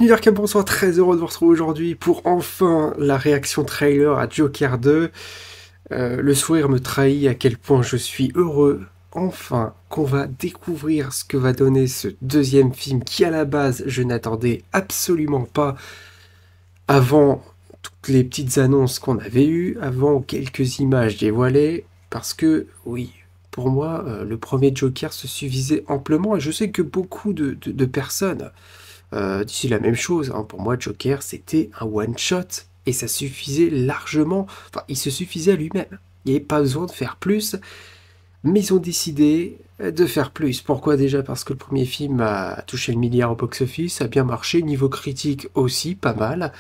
Bienvenue Darkham, bonsoir, très heureux de vous retrouver aujourd'hui pour enfin la réaction trailer à Joker 2. Le sourire me trahit à quel point je suis heureux, enfin, qu'on va découvrir ce que va donner ce deuxième film qui à la base je n'attendais absolument pas avant toutes les petites annonces qu'on avait eues, avant quelques images dévoilées, parce que oui, pour moi, le premier Joker se suffisait amplement et je sais que beaucoup de personnes disent la même chose, hein. Pour moi, Joker, c'était un one-shot et ça suffisait largement, enfin, il se suffisait à lui-même. Il n'y avait pas besoin de faire plus, mais ils ont décidé de faire plus. Pourquoi déjà? Parce que le premier film a touché le milliard au box-office, a bien marché, niveau critique aussi, pas mal.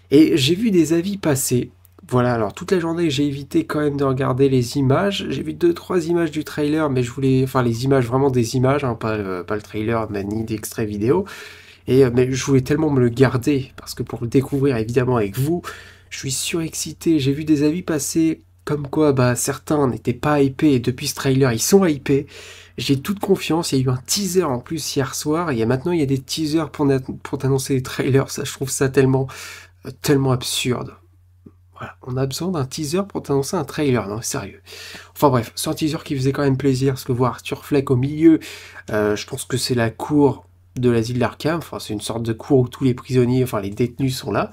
Et j'ai vu des avis passer. Voilà, alors toute la journée, j'ai évité quand même de regarder les images. J'ai vu 2-3 images du trailer, mais je voulais... Enfin, les images, vraiment des images, hein, pas le trailer, ni d'extrait vidéo. Mais je voulais tellement me le garder, parce que pour le découvrir évidemment avec vous, je suis surexcité. J'ai vu des avis passer comme quoi certains n'étaient pas hypés, et depuis ce trailer, ils sont hypés. J'ai toute confiance, il y a eu un teaser en plus hier soir, et maintenant il y a des teasers pour t'annoncer les trailers, ça je trouve ça tellement absurde. Voilà, on a besoin d'un teaser pour t'annoncer un trailer, non, sérieux. Enfin bref, c'est un teaser qui faisait quand même plaisir, parce que voir Arthur Fleck au milieu, je pense que c'est la cour de l'asile d'Arkham, enfin c'est une sorte de cour où tous les prisonniers, enfin les détenus sont là,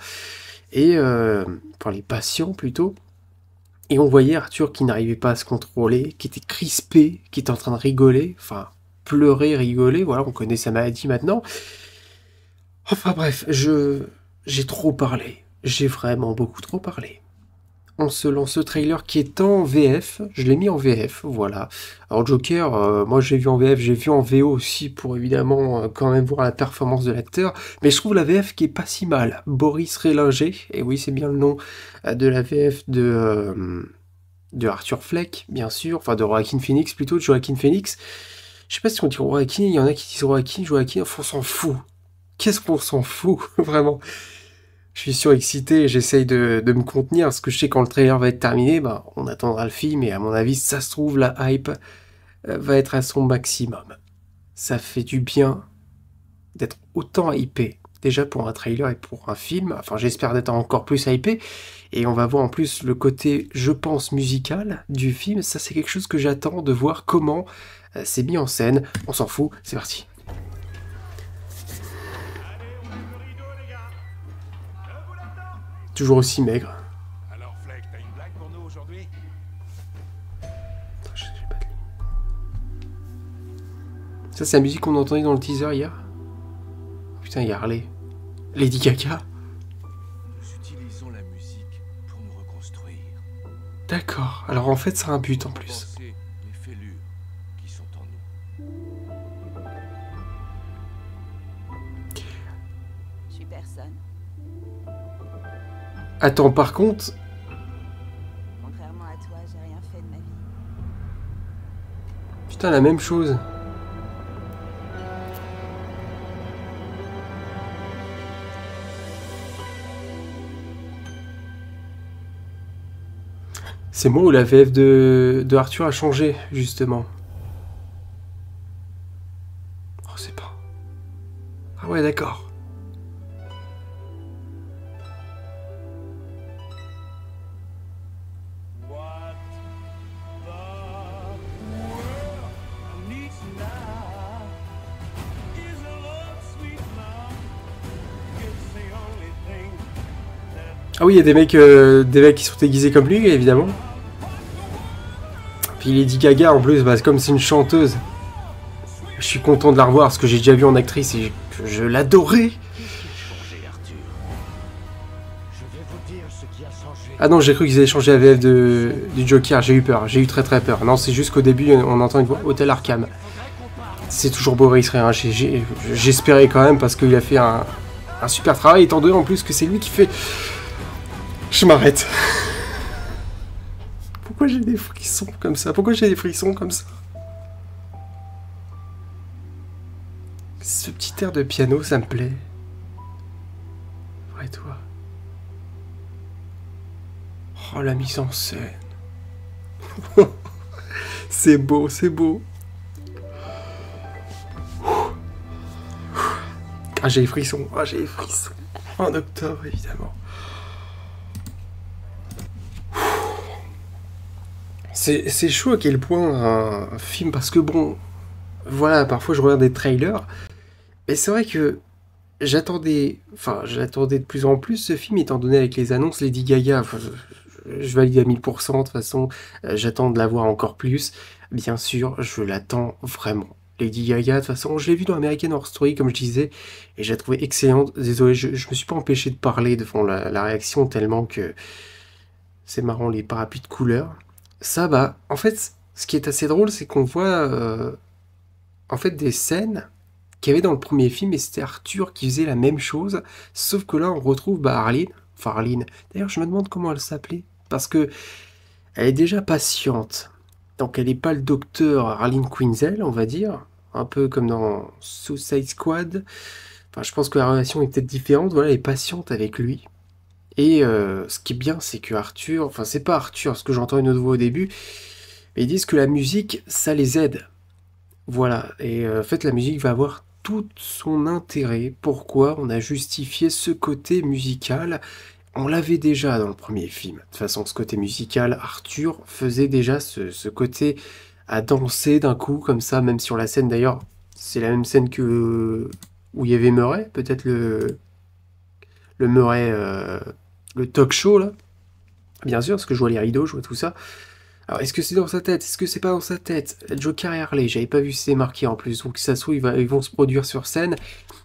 et enfin les patients plutôt, et on voyait Arthur qui n'arrivait pas à se contrôler, qui était crispé, qui était en train de rigoler, enfin pleurer, rigoler, voilà, on connaît sa maladie maintenant. Enfin bref, j'ai trop parlé, j'ai vraiment beaucoup trop parlé. On se lance ce trailer qui est en VF, je l'ai mis en VF, voilà. Alors Joker, moi j'ai vu en VF, j'ai vu en VO aussi pour évidemment quand même voir la performance de l'acteur, mais je trouve la VF qui est pas si mal. Boris Rélinger, et oui c'est bien le nom de la VF de Arthur Fleck, bien sûr, enfin de Joaquin Phoenix plutôt, de Joaquin Phoenix. Je sais pas si on dit Joaquin, il y en a qui disent Joaquin, on s'en fout. Qu'est-ce qu'on s'en fout, vraiment. Je suis surexcité, j'essaye de me contenir, parce que je sais quand le trailer va être terminé, on attendra le film, et à mon avis, ça se trouve, la hype va être à son maximum. Ça fait du bien d'être autant hypé, déjà pour un trailer et pour un film, enfin j'espère d'être encore plus hypé, et on va voir en plus le côté, je pense, musical du film, ça c'est quelque chose que j'attends de voir comment c'est mis en scène, on s'en fout, c'est parti. Toujours aussi maigre. Alors Fleck, t'as une blague pour nous aujourd'hui? Ça c'est la musique qu'on a entendue dans le teaser hier. Putain, il y a Harley. Lady Gaga. Nous utilisons la musique pour nous reconstruire. D'accord, alors en fait ça a un but en plus. Pensez les fêlures qui sont en nous. Je suis personne. Attends, par contre... Contrairement à toi, j'ai rien fait de ma vie. Putain, la même chose. C'est moi où la VF de Arthur a changé, justement. Oh, c'est pas... Ah ouais, d'accord. Ah oui, il y a des mecs qui sont déguisés comme lui, évidemment. Puis Lady Gaga, en plus, comme c'est une chanteuse. Je suis content de la revoir, parce que j'ai déjà vu en actrice et je l'adorais. Ah non, j'ai cru qu'ils avaient changé la VF du Joker, j'ai eu peur, j'ai eu très très peur. Non, c'est juste qu'au début, on entend une voix, Hôtel Arkham. C'est toujours Boris Réin, j'espérais quand même, parce qu'il a fait un super travail, étant donné en plus que c'est lui qui fait... Je m'arrête. Pourquoi j'ai des frissons comme ça? Pourquoi j'ai des frissons comme ça? Ce petit air de piano, ça me plaît. Ouais, toi. Oh, la mise en scène. C'est beau, c'est beau. Ah, j'ai les frissons. Ah, j'ai les frissons. En octobre, évidemment. C'est chaud à quel point un film, parce que bon, voilà, parfois je regarde des trailers, mais c'est vrai que j'attendais de plus en plus ce film, étant donné avec les annonces Lady Gaga, enfin, je valide à 1000%, de toute façon, j'attends de la voir encore plus, bien sûr, je l'attends vraiment. Lady Gaga, de toute façon, je l'ai vue dans American Horror Story, comme je disais, et je la trouvais excellente. Désolé, je me suis pas empêché de parler devant la réaction, tellement que c'est marrant, les parapluies de couleurs. Ça, bah, en fait, ce qui est assez drôle, c'est qu'on voit en fait des scènes qu'il y avait dans le premier film, et c'était Arthur qui faisait la même chose, sauf que là, on retrouve bah, Arline. Enfin, Arline. D'ailleurs, je me demande comment elle s'appelait, parce que elle est déjà patiente. Donc, elle n'est pas le docteur Arline Quinzel, on va dire, un peu comme dans Suicide Squad. Enfin, je pense que la relation est peut-être différente. Voilà, elle est patiente avec lui. Et ce qui est bien, c'est que Arthur, enfin c'est pas Arthur, parce que j'entends une autre voix au début, mais ils disent que la musique, ça les aide. Voilà, et en fait la musique va avoir tout son intérêt. Pourquoi on a justifié ce côté musical? On l'avait déjà dans le premier film. De toute façon, ce côté musical, Arthur faisait déjà ce côté à danser d'un coup, comme ça, même sur la scène d'ailleurs. C'est la même scène que où il y avait Murray, peut-être le Murray, le talk show là. Bien sûr, parce que je vois les rideaux, je vois tout ça. Alors, est-ce que c'est dans sa tête? Est-ce que c'est pas dans sa tête? Joker et Harley, j'avais pas vu si c'est marqué en plus, donc ça se trouve, ils vont se produire sur scène.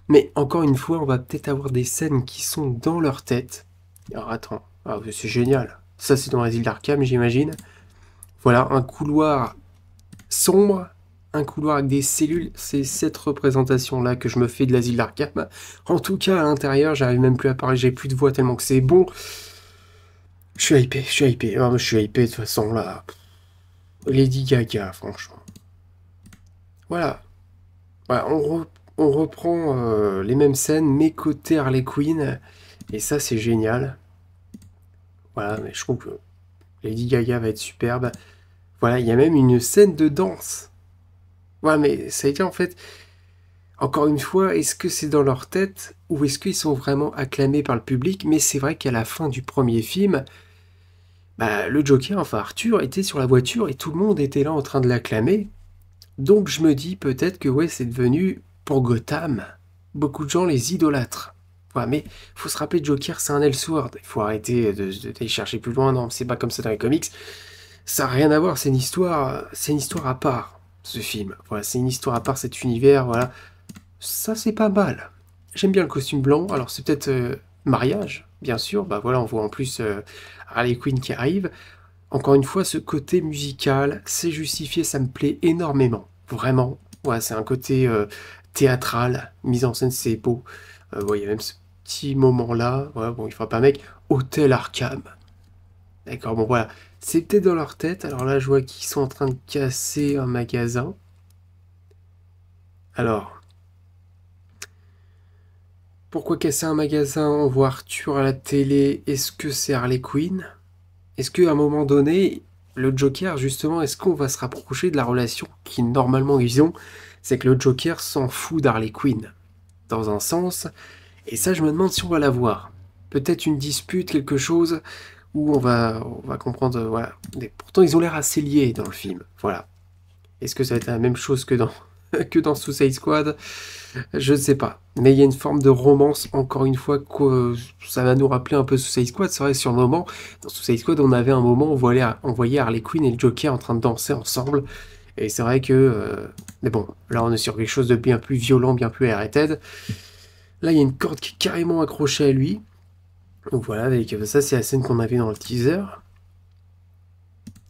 Mais encore une fois, on va peut-être avoir des scènes qui sont dans leur tête. Alors attends, ah, c'est génial. Ça, c'est dans les îles d'Arkham, j'imagine. Voilà, un couloir sombre, un couloir avec des cellules. C'est cette représentation-là que je me fais de l'asile d'Arkham. En tout cas, à l'intérieur, j'arrive même plus à parler, j'ai plus de voix tellement que c'est bon. Je suis hypé, je suis hypé. Ah, je suis hypé de toute façon là. Lady Gaga, franchement. Voilà. Voilà, on reprend les mêmes scènes, mais côté Harley Quinn. Et ça, c'est génial. Voilà, mais je trouve que Lady Gaga va être superbe. Voilà, il y a même une scène de danse. Voilà, mais ça a été en fait, encore une fois, est-ce que c'est dans leur tête ou est-ce qu'ils sont vraiment acclamés par le public? Mais c'est vrai qu'à la fin du premier film, bah, le Joker, enfin Arthur, était sur la voiture et tout le monde était là en train de l'acclamer. Donc je me dis peut-être que ouais, c'est devenu, pour Gotham, beaucoup de gens les idolâtrent. Ouais, mais faut se rappeler, Joker, c'est un Elseworld. Il faut arrêter d'aller chercher plus loin. Non, c'est pas comme ça dans les comics. Ça n'a rien à voir, c'est une histoire à part, ce film. Voilà, c'est une histoire à part, cet univers, voilà. Ça, c'est pas mal. J'aime bien le costume blanc. Alors, c'est peut-être mariage, bien sûr. Bah voilà, on voit en plus Harley Quinn qui arrive. Encore une fois, ce côté musical, c'est justifié, ça me plaît énormément. Vraiment. Ouais, c'est un côté théâtral, mise en scène, c'est beau. Ouais, il y a même ce petit moment-là. Voilà, bon, il fera pas mec. Hôtel Arkham. D'accord, bon voilà. C'est peut-être dans leur tête. Alors là, je vois qu'ils sont en train de casser un magasin. Alors, pourquoi casser un magasin? On voit Arthur à la télé. Est-ce que c'est Harley Quinn? Est-ce qu'à un moment donné, le Joker, justement, est-ce qu'on va se rapprocher de la relation qui, normalement, ils ont? C'est que le Joker s'en fout d'Harley Quinn, dans un sens. Et ça, je me demande si on va la voir. Peut-être une dispute, quelque chose, où on va comprendre, voilà. Pourtant, ils ont l'air assez liés dans le film, voilà. Est-ce que ça va être la même chose que dans, que dans Suicide Squad? Je ne sais pas. Mais il y a une forme de romance, encore une fois, que ça va nous rappeler un peu Suicide Squad. C'est vrai, sur le moment, dans Suicide Squad, on avait un moment où on voyait Harley Quinn et le Joker en train de danser ensemble. Et c'est vrai que... mais bon, là, on est sur quelque chose de bien plus violent, bien plus R-rated. Là, il y a une corde qui est carrément accrochée à lui. Donc voilà, avec ça, c'est la scène qu'on avait dans le teaser.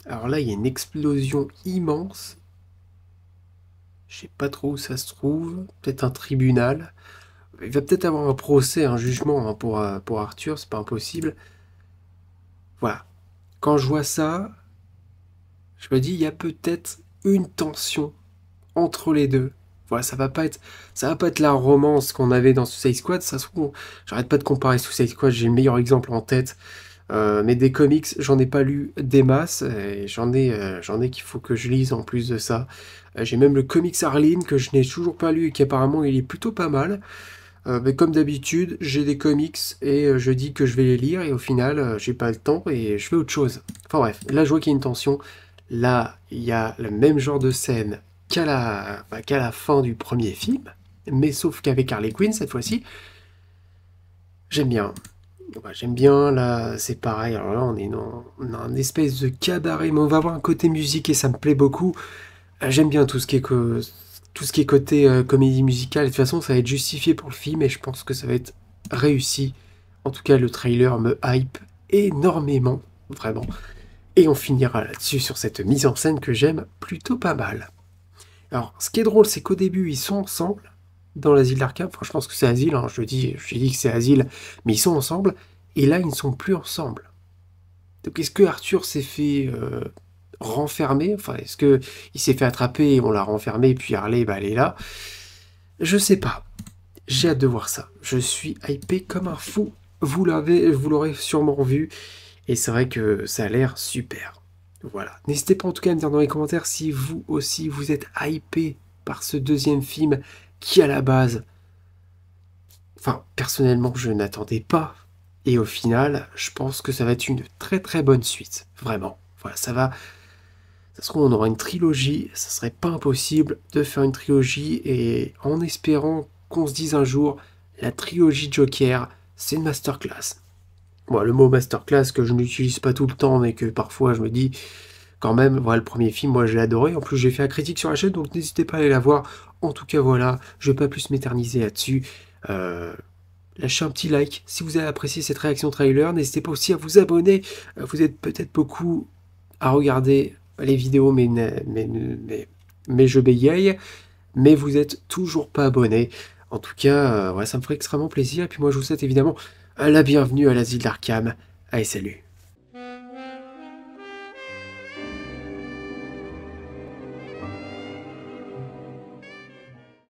Alors là, il y a une explosion immense. Je sais pas trop où ça se trouve. Peut-être un tribunal. Il va peut-être avoir un procès, un jugement hein, pour Arthur, c'est pas impossible. Voilà. Quand je vois ça, je me dis, il y a peut-être une tension entre les deux. Voilà, ça va pas être la romance qu'on avait dans Suicide Squad. Ça se trouve, j'arrête pas de comparer Suicide Squad, j'ai le meilleur exemple en tête. Mais des comics, j'en ai pas lu des masses, et j'en ai qu'il faut que je lise en plus de ça. J'ai même le comics Arline que je n'ai toujours pas lu et qui apparemment il est plutôt pas mal. Mais comme d'habitude, j'ai des comics et je dis que je vais les lire et au final, j'ai pas le temps et je fais autre chose. Enfin bref, là je vois qu'il y a une tension. Là, il y a le même genre de scène qu'à la fin du premier film, mais sauf qu'avec Harley Quinn cette fois-ci. J'aime bien. Ouais, j'aime bien, là, c'est pareil. Alors là, on a un espèce de cabaret, mais on va avoir un côté musique et ça me plaît beaucoup. J'aime bien tout ce qui est côté comédie musicale. Et de toute façon, ça va être justifié pour le film et je pense que ça va être réussi. En tout cas, le trailer me hype énormément, vraiment. Et on finira là-dessus sur cette mise en scène que j'aime plutôt pas mal. Alors, ce qui est drôle, c'est qu'au début, ils sont ensemble dans l'asile d'Arkham. Enfin, je pense que c'est asile, hein, je dis que c'est asile, mais ils sont ensemble. Et là, ils ne sont plus ensemble. Donc, est-ce que Arthur s'est fait renfermer? Enfin, est-ce que il s'est fait attraper et on l'a renfermé, et puis Harley, bah, elle est là? Je sais pas. J'ai hâte de voir ça. Je suis hypé comme un fou. Vous l'aurez sûrement vu. Et c'est vrai que ça a l'air super. Voilà. N'hésitez pas en tout cas à me dire dans les commentaires si vous aussi vous êtes hypé par ce deuxième film qui à la base, enfin personnellement je n'attendais pas. Et au final, je pense que ça va être une très très bonne suite. Vraiment. Voilà, ça va. Ça se trouve, on aura une trilogie. Ça serait pas impossible de faire une trilogie. Et en espérant qu'on se dise un jour, la trilogie Joker, c'est une masterclass. Bon, le mot masterclass que je n'utilise pas tout le temps, mais que parfois je me dis quand même, voilà, le premier film, moi je l'ai adoré. En plus, j'ai fait la critique sur la chaîne, donc n'hésitez pas à aller la voir. En tout cas, voilà, je vais pas plus m'éterniser là-dessus. Euh, Lâchez un petit like si vous avez apprécié cette réaction trailer. N'hésitez pas aussi à vous abonner. Vous êtes peut-être beaucoup à regarder les vidéos, mais je bégaye. Mais vous êtes toujours pas abonné. En tout cas, ouais, ça me ferait extrêmement plaisir. Et puis moi, je vous souhaite évidemment la bienvenue à l'asile d'Arkham. Allez, salut.